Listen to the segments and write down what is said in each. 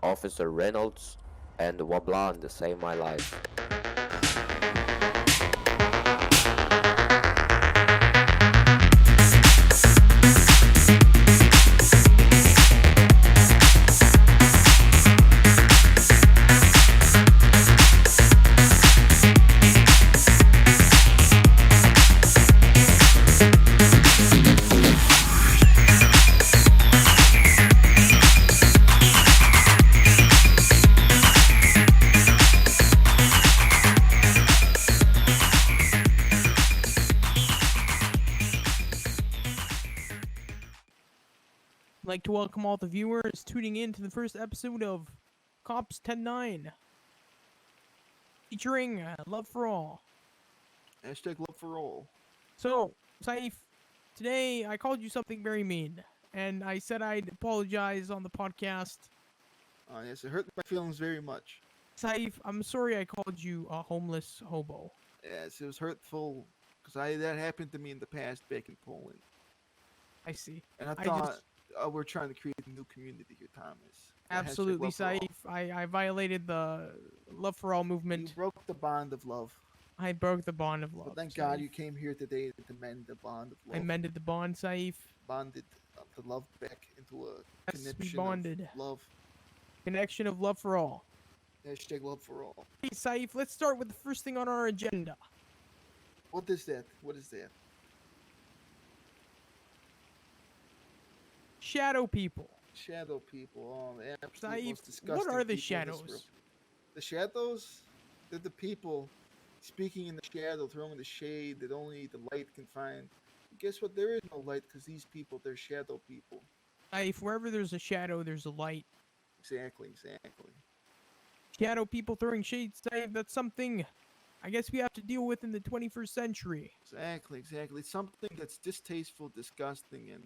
Officer Reynolds, and one blonde saved my life. I'd like to welcome all the viewers tuning in to the first episode of Cops 10-9, featuring Love for All. Hashtag love for all. So, Saif, today I called you something very mean, and I said I'd apologize on the podcast. Yes, it hurt my feelings very much. Saif, I'm sorry I called you a homeless hobo. Yes, it was hurtful because that happened to me in the past back in Poland, I see. and I I thought just- we're trying to create a new community here, Thomas. So Absolutely, hashtag love for Saif. I violated the Love for All all. You movement. broke the bond of love, I broke the bond of love. but thank God Saif. you came here today to mend the bond of love. I mended the bond, Saif. Bonded the love back into a Yes, we connection bonded. of love. Connection of love for all. Hashtag love for all. Hey, Saif, let's start with the first thing on our agenda. What is that? What is that? Shadow people. Shadow people. Oh, the absolute Saif, most what disgusting are the people in this shadows? world. The shadows? They're the people speaking in the shadow, throwing the shade that only the light can find. Guess what? There is no light because these people, they're shadow people. Saif, wherever there's a shadow, there's a light. Exactly, exactly. Shadow people throwing shade, Saif, that's something I guess we have to deal with in the 21st century. Exactly, exactly. It's something that's distasteful, disgusting, and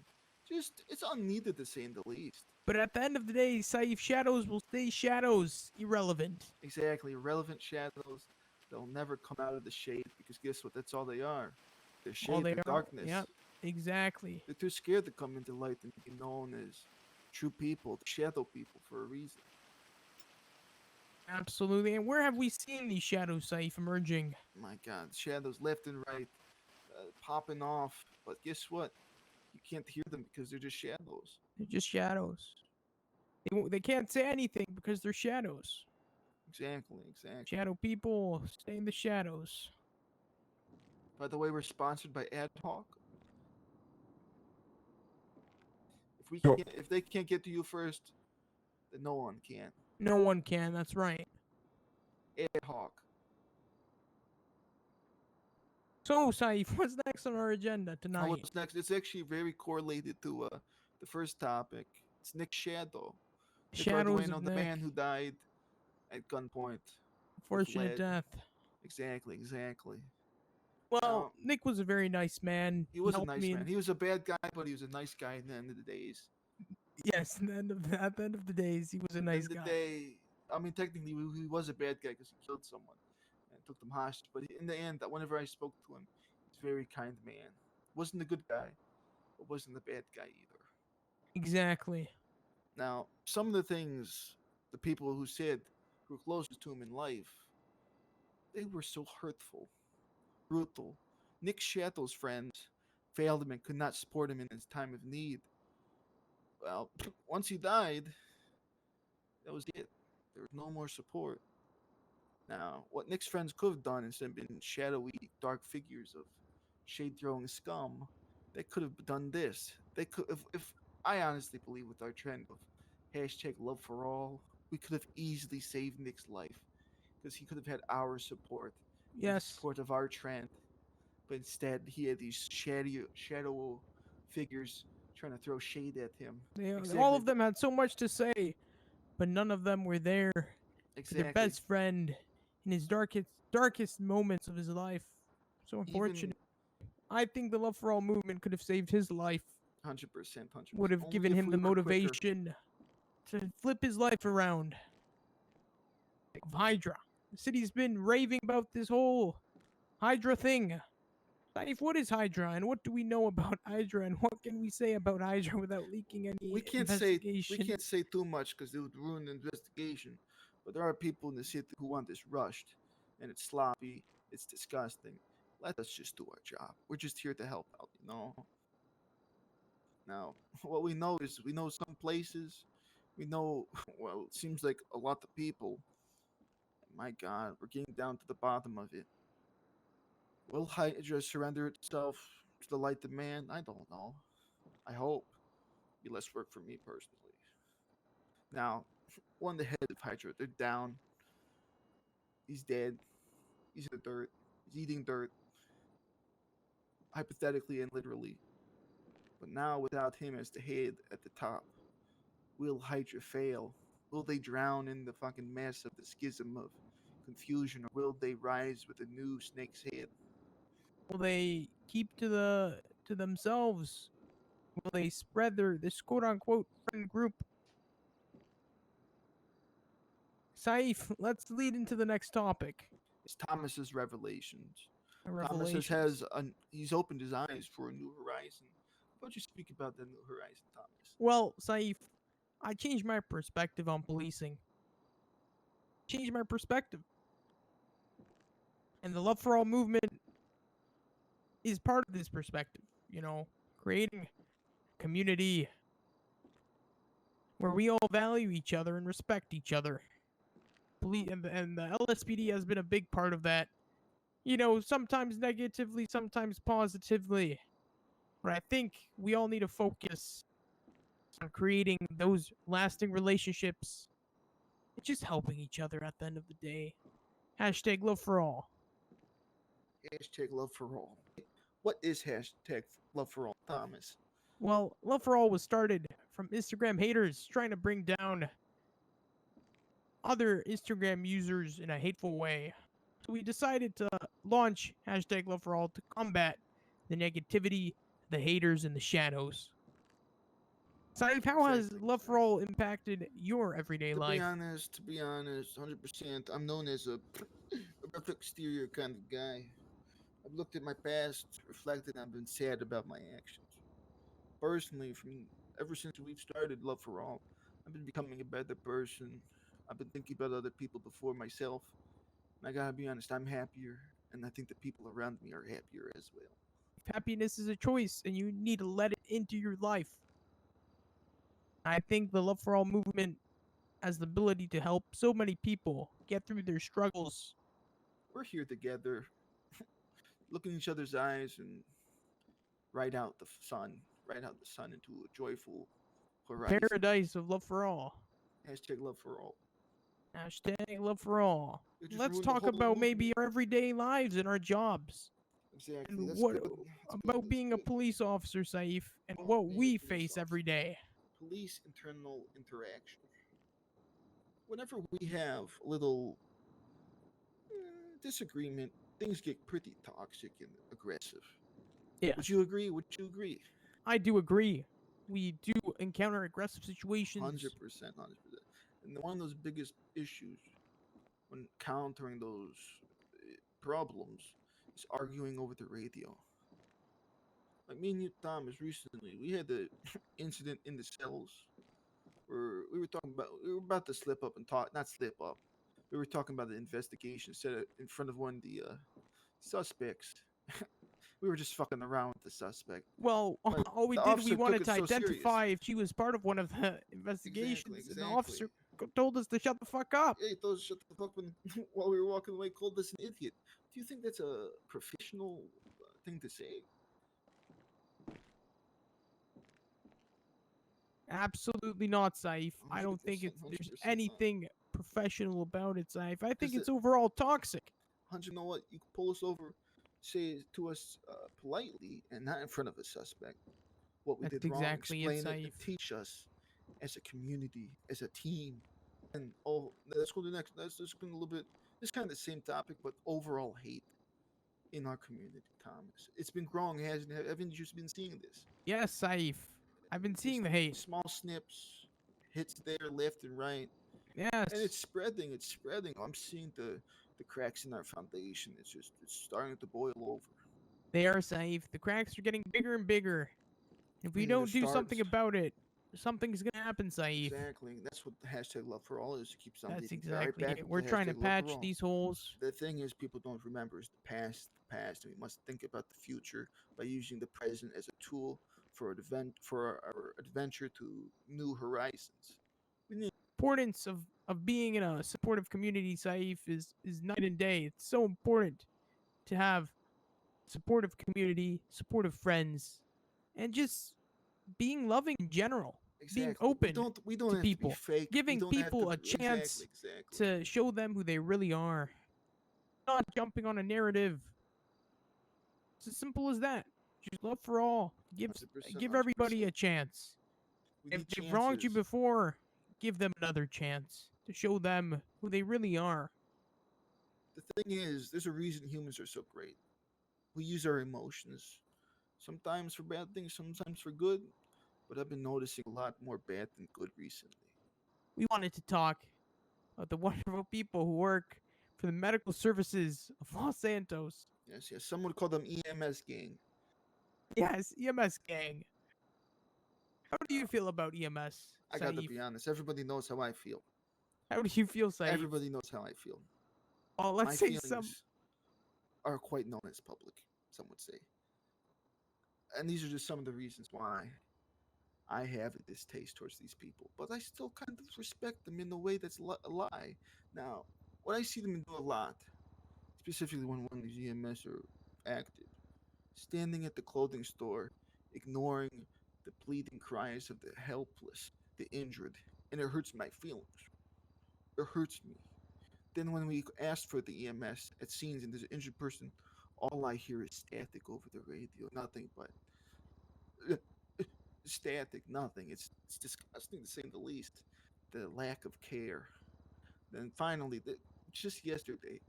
just, it's unneeded to say in the least. But at the end of the day, Saif, shadows will stay shadows, irrelevant. Exactly. Irrelevant shadows, they'll never come out of the shade because guess what? That's all they are. They're shade, All they they're are. darkness. Yep, exactly. They're too scared to come into light and be known as true people, shadow people, for a reason. Absolutely. And where have we seen these shadows, Saif, emerging? My God, shadows left and right, popping off. But guess what? You can't hear them because they're just shadows. They're just shadows. They can't say anything because they're shadows. Exactly, exactly. Shadow people stay in the shadows. By the way, we're sponsored by Ad Hoc. If they can't get to you first, then no one can. No one can, that's right. Ad Hoc. So, Saif, what's next on our agenda tonight? What's next? It's actually very correlated to the first topic. It's Nick Shadow. Nick Shadows Arduino, of the Nick. man who died at gunpoint. Fortunate lead. death. Exactly, exactly. Well, Now- Nick was a very nice man. He was a helped nice me man. He was a bad guy, but he was a nice guy at the end of the days. Yes, at the end of the days, he was a nice At the end guy. of the day, I mean, technically, he was a bad guy because he killed someone and took them hostage. But in the end, whenever I spoke to him, he's a very kind man. Wasn't a good guy, but wasn't a bad guy either. Exactly. Now, some of the things the people who said were closest to him in life, they were so hurtful, brutal. Nick Shadow's friends failed him and could not support him in his time of need. Well, once he died, that was it. There was no more support. Now, what Nick's friends could have done instead of being shadowy, dark figures of shade-throwing scum, they could have done this. They could, if I honestly believe with our trend of hashtag love for all, we could have easily saved Nick's life because he could have had our support, and the Yes. support of our trend. But instead, he had these shadow figures trying to throw shade at him. All Exactly. of them had so much to say, but none of them were there for Exactly. their best friend in his darkest moments of his life. So Even unfortunate. I think the Love for All movement could have saved his life. 100%, 100%. Would have Only given if him we the were quicker. motivation to flip his life around. Of Hydra. The city's been raving about this whole Hydra thing. Saif, what is Hydra, and what do we know about Hydra, and what can we say about Hydra without leaking any We investigation? can't say too much because it would ruin the investigation. But there are people in the city who want this rushed, and it's sloppy. It's disgusting. Let us just do our job. We're just here to help out, you know. Now, what we know is we know some places. We know, well, it seems like a lot of people. My God, we're getting down to the bottom of it. Will Hydra surrender itself to the light demand? I don't know. I hope. Be less work for me personally. Now, one of the heads of Hydra, they're down. He's dead. He's in the dirt. He's eating dirt, hypothetically and literally. But now, without him as the head at the top, will Hydra fail? Will they drown in the fucking mess of the schism of confusion, or will they rise with a new snake's head? Will they keep to themselves? Will they spread this quote unquote friend group? Saif, let's lead into the next topic. It's Thomas's revelations. Thomas Revelations. he's opened his eyes for a new horizon. Why don't you speak about that new horizon, Thomas? Well, Saif, I changed my perspective on policing. Changed my perspective. And the Love for All movement is part of this perspective, you know, creating community where we all value each other and respect each other. And the LSPD has been a big part of that. You know, sometimes negatively, sometimes positively. But I think we all need to focus on creating those lasting relationships and just helping each other at the end of the day. Hashtag love for all. Hashtag love for all. What is hashtag love for all, Thomas? Well, Love for All was started from Instagram haters trying to bring down other Instagram users in a hateful way. So we decided to launch hashtag Love for All to combat the negativity, the haters, and the shadows. Saif, how has Love for All impacted your everyday To life? to be honest, 100%. I'm known as a perfect exterior kind of guy. I've looked at my past, reflected, and I've been sad about my actions. Personally, from ever since we've started Love for All, I've been becoming a better person. I've been thinking about other people before myself. And I gotta be honest, I'm happier, and I think the people around me are happier as well. Happiness is a choice, and you need to let it into your life. I think the Love for All movement has the ability to help so many people get through their struggles. We're here together, look in each other's eyes, and ride out the sun into a joyful horizon. Paradise of Love for All. Hashtag love for all. Hashtag Love for All. It just Let's ruined the talk whole about maybe movement. our everyday lives and our jobs. Exactly. And That's what good. That's good. about That's being a good. police officer, Saif, and Oh, what being a we police face officer. every day? Police internal interaction. Whenever we have a little disagreement, things get pretty toxic and aggressive. Yeah, Would you agree? Would you agree? I do agree. We do encounter aggressive situations. 100%, 100%. And one of those biggest issues when countering those problems is arguing over the radio. Like me and you, Thomas, recently, we had the incident in the cells where we were about to slip up and talk, not slip up. We were talking about the investigation set it in front of one of the suspects. We were just fucking around with the suspect. Well, But all we the did, officer we took wanted it to so serious. identify if she was part of one of the investigations, and the officer Exactly. told us to shut the fuck up. Hey, those shut the fuck when while we were walking away called us an idiot. Do you think that's a professional thing to say? Absolutely not, Saif. I don't think 100%, there's 100% not. anything professional about it, Saif. I think Is it's it overall toxic. 100? You know what? You can pull us over, say to us politely, and not in front of a suspect what we That's did wrong. exactly it, Explain it and Saif. teach us as a community, as a team. And oh, let's go to the next. Let's just go a little bit. It's kind of the same topic, but overall hate in our community, Thomas. It's been growing, hasn't it? Haven't you just been seeing this? Yes, Saif. I've been Just seeing the hate. small snips, hits there, left and right, Yes. and it's spreading. It's spreading. I'm seeing the cracks in our foundation. It's starting to boil over. They are safe. The cracks are getting bigger and bigger. If we And they're don't do something starts- about it, something's gonna happen, Saif. Exactly. That's what the hashtag love for all is. To keep somebody That's right exactly back it. with We're the trying to hashtag love for patch all. these holes. The thing is, people don't remember is the past, and we must think about the future by using the present as a tool for our adventure to new horizons. We need Importance of being in a supportive community, Saif, is night and day. It's so important to have supportive community, supportive friends, and just being loving in general. Being exactly. open We don't to have to be people, fake. We giving don't have people to a chance exactly. to show them who they really are. Not jumping on a narrative. It's as simple as that. Just love for all. 100%, Give everybody a 100%. chance. We If need they've wronged you chances. before, give them another chance to show them who they really are. The thing is, there's a reason humans are so great. We use our emotions, sometimes for bad things, sometimes for good. But I've been noticing a lot more bad than good recently. We wanted to talk about the wonderful people who work for the medical services of Los Santos. Yes, yes. Some would call them EMS gang. Yes, EMS gang. How do Uh, you feel about EMS, I gotta Saif? be honest. Everybody knows how I feel. How do you feel, Saif? Everybody knows how I feel. Well, My let's say feelings are quite known as public, some would say. And these are just some of the reasons why I have a distaste towards these people. But I still kind of respect them in a way that's a lie. Now, what I see them do a lot, specifically when one of these EMS are active, standing at the clothing store, ignoring the pleading cries of the helpless, the injured, and it hurts my feelings. It hurts me. Then when we ask for the EMS at scenes and there's an injured person, all I hear is static over the radio. Nothing but static, nothing. It's disgusting to say the least. The lack of care. Then finally, just yesterday,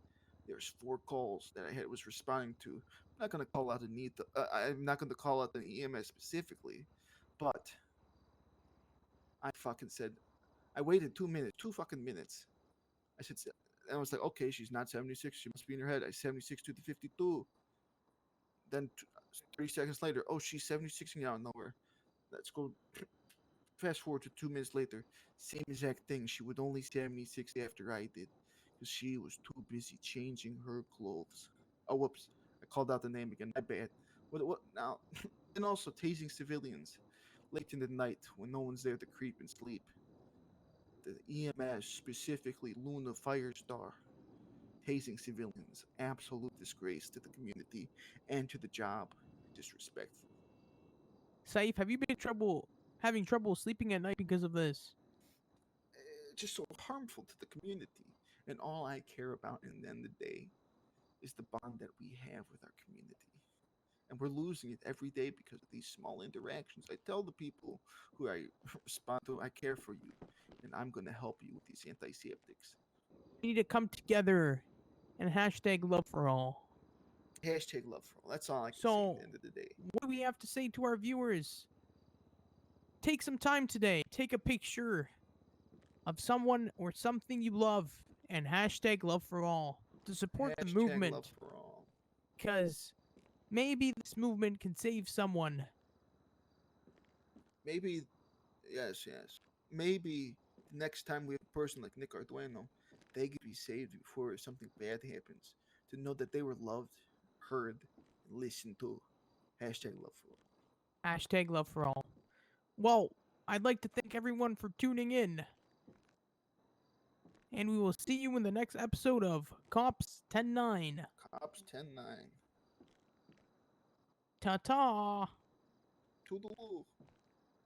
there's 4 calls that was responding to. I'm not gonna call out the need. I'm not gonna call out the EMS specifically, but I fucking said I waited 2 minutes, 2 fucking minutes. I said, and I was like, okay, she's not 76. She must be in her head. I 76 to the 52. Then 3 seconds later, oh, she's 76 and out of nowhere. Let's go. Fast forward to 2 minutes later, same exact thing. She would only 76 after I did, because she was too busy changing her clothes. Oh, whoops! I called out the name again. My bad. What now? And also tasing civilians late in the night when no one's there to creep and sleep. The EMS, specifically Luna Firestar, tasing civilians, absolute disgrace to the community and to the job. Disrespectful. Saif, have you been having trouble sleeping at night because of this? Just so harmful to the community. And all I care about in the end of the day is the bond that we have with our community. And we're losing it every day because of these small interactions. I tell the people who I respond to, I care for you, and I'm going to help you with these antiseptics. We need to come together and hashtag love for all. Hashtag love for all. That's all I can say at So, the end of the day. what do we have to say to our viewers? Take some time today. Take a picture of someone or something you love and hashtag love for all to support the Hashtag movement. love for all. Because maybe this movement can save someone. Maybe, yes, yes. Maybe the next time we have a person like Nick Arduino, they could be saved before something bad happens. To know that they were loved, heard, and listened to. Hashtag love for all. Hashtag love for all. Well, I'd like to thank everyone for tuning in. And we will see you in the next episode of Cops 10-9. Cops 10-9. Ta-ta! Toodaloo.